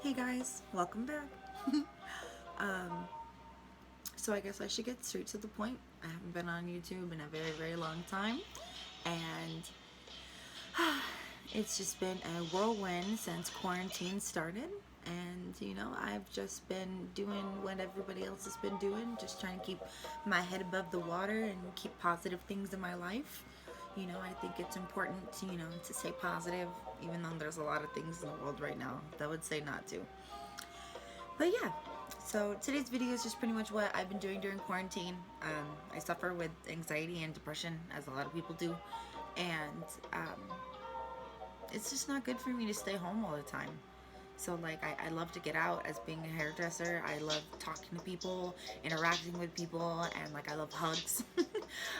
Hey guys, welcome back. um, so I guess I should get straight to the point. I haven't been on YouTube in a very, very long time, and it's just been a whirlwind since quarantine started. And I've just been doing what everybody else has been doing, just trying to keep my head above the water and keep positive things in my life. I think it's important to stay positive, even though there's a lot of things in the world right now that would say not to. But yeah, so today's video is just pretty much what I've been doing during quarantine. I suffer with anxiety and depression, as a lot of people do, and it's just not good for me to stay home all the time. So I love to get out as being a hairdresser. I love talking to people, interacting with people, and I love hugs.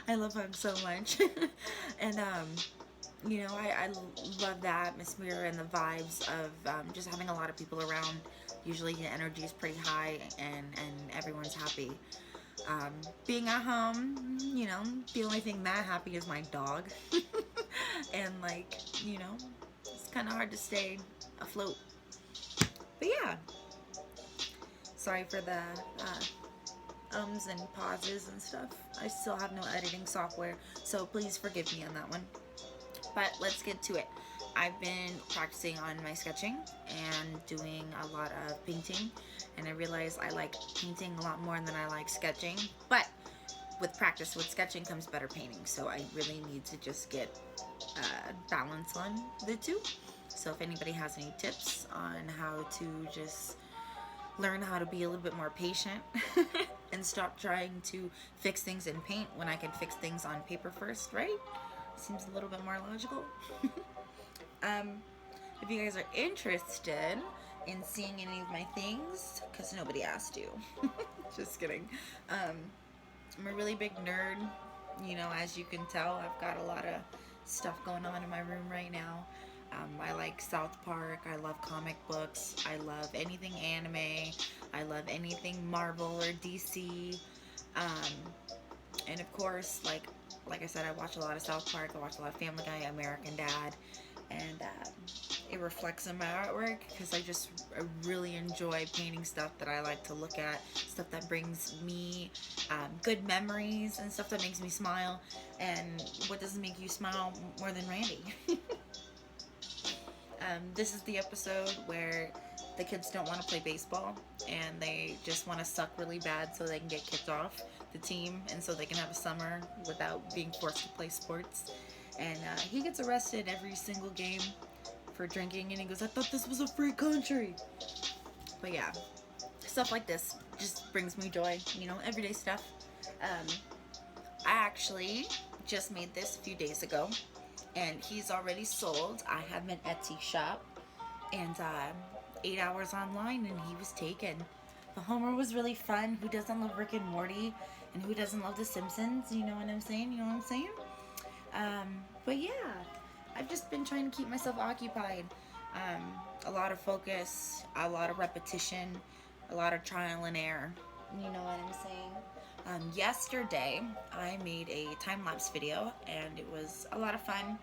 I love hugs so much. And I love the atmosphere and the vibes of just having a lot of people around. Usually the energy is pretty high and everyone's happy. Being at home, the only thing that happy is my dog. And it's kind of hard to stay afloat. But yeah, sorry for the ums and pauses and stuff. I still have no editing software, so please forgive me on that one. But let's get to it. I've been practicing on my sketching and doing a lot of painting, and I realized I like painting a lot more than I like sketching. But with practice with sketching comes better painting, so I really need to just get balance on the two. So if anybody has any tips on how to just learn how to be a little bit more patient and stop trying to fix things in paint when I can fix things on paper first, right? Seems a little bit more logical. If you guys are interested in seeing any of my things, because nobody asked you. Just kidding. I'm a really big nerd. As you can tell, I've got a lot of stuff going on in my room right now. I like South Park. I love comic books. I love anything anime. I love anything Marvel or DC. And of course, like I said, I watch a lot of South Park. I watch a lot of Family Guy, American Dad, and it reflects in my artwork because I really enjoy painting stuff that I like to look at, stuff that brings me good memories and stuff that makes me smile. And what doesn't make you smile more than Randy? This is the episode where the kids don't want to play baseball and they just want to suck really bad so they can get kicked off the team and so they can have a summer without being forced to play sports. And he gets arrested every single game for drinking, and he goes, "I thought this was a free country." But yeah, stuff like this just brings me joy, everyday stuff. I actually just made this a few days ago, and he's already sold. I have an Etsy shop, and 8 hours online, and he was taken. The Homer was really fun. Who doesn't love Rick and Morty? And who doesn't love The Simpsons? You know what I'm saying? But yeah, I've just been trying to keep myself occupied. A lot of focus, a lot of repetition, a lot of trial and error. You know what I'm saying? Yesterday, I made a time-lapse video, and it was a lot of fun.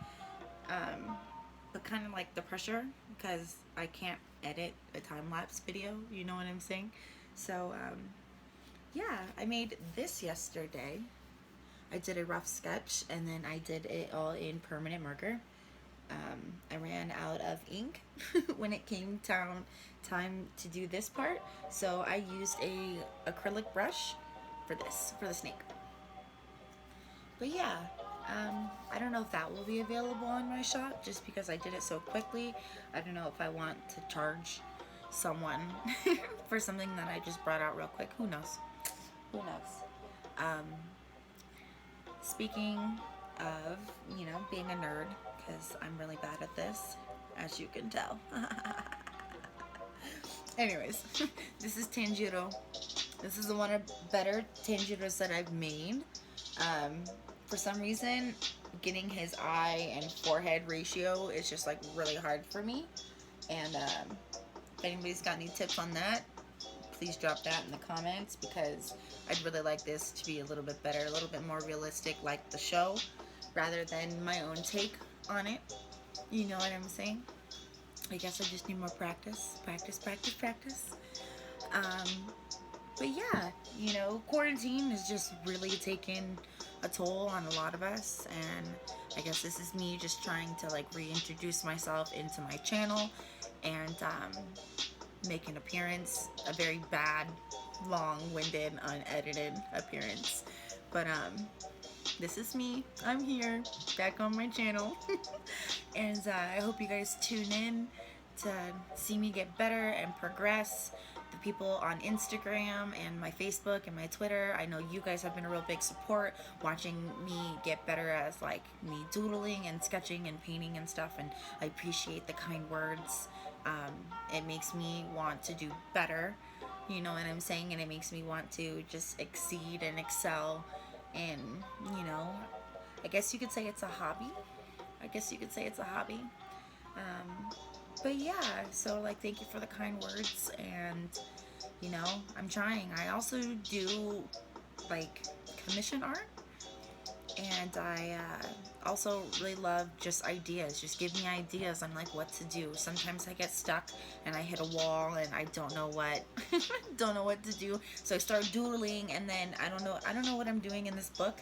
But kind of like the pressure, because I can't edit a time-lapse video, you know what I'm saying? So, yeah, I made this yesterday. I did a rough sketch, and then I did it all in permanent marker. I ran out of ink when it came time to do this part, so I used a acrylic brush for the snake. But yeah, I don't know if that will be available on my shop just because I did it so quickly. I don't know if I want to charge someone for something that I just brought out real quick. Who knows? Speaking of, being a nerd, because I'm really bad at this, as you can tell. Anyways, this is Tanjiro. This is one of the better Tanjiros that I've made. For some reason, getting his eye and forehead ratio is just really hard for me. And if anybody's got any tips on that, please drop that in the comments, because I'd really like this to be a little bit better, a little bit more realistic like the show, rather than my own take on it. You know what I'm saying? I guess I just need more practice, practice, practice, practice. Um, but yeah, you know, quarantine is just really taking a toll on a lot of us, and I guess this is me just trying to like reintroduce myself into my channel and make an appearance, a very bad, long-winded, unedited appearance. But this is me. I'm here, back on my channel, and I hope you guys tune in to see me get better and progress. The people on Instagram and my Facebook and my Twitter, I know you guys have been a real big support watching me get better as like me doodling and sketching and painting and stuff, and I appreciate the kind words. It makes me want to do better, you know what I'm saying, and it makes me want to just exceed and excel, and you know, I guess you could say it's a hobby. I guess you could say it's a hobby. Um, but yeah, so like thank you for the kind words, and you know, I'm trying. I also do like commission art, and I also really love just ideas. Just give me ideas on like what to do. Sometimes I get stuck and I hit a wall and I don't know what don't know what to do. So I start doodling, and then I don't know what I'm doing in this book.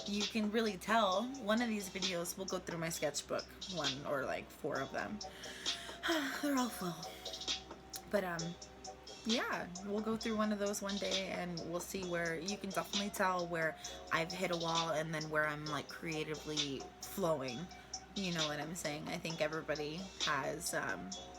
You can really tell. One of these videos will go through my sketchbook, one or like four of them. They're all full. But yeah, we'll go through one of those one day and we'll see where you can definitely tell where I've hit a wall and then where I'm like creatively flowing. You know what I'm saying? I think everybody has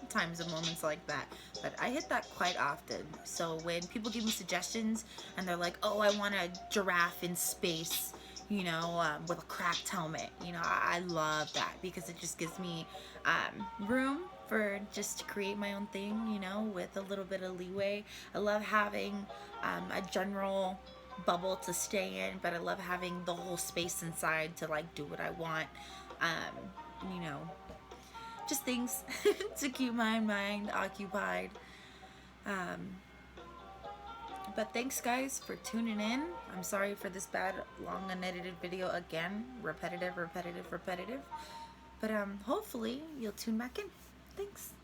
times and moments like that, but I hit that quite often. So when people give me suggestions and they're like, oh, I want a giraffe in space, you know, with a cracked helmet, you know, I love that because it just gives me room for just to create my own thing, you know, with a little bit of leeway. I love having a general bubble to stay in, but I love having the whole space inside to like do what I want. You know, just things to keep my mind occupied. Um, but thanks guys for tuning in. I'm sorry for this bad, long, unedited video again. Repetitive, repetitive, repetitive. But hopefully you'll tune back in. Thanks.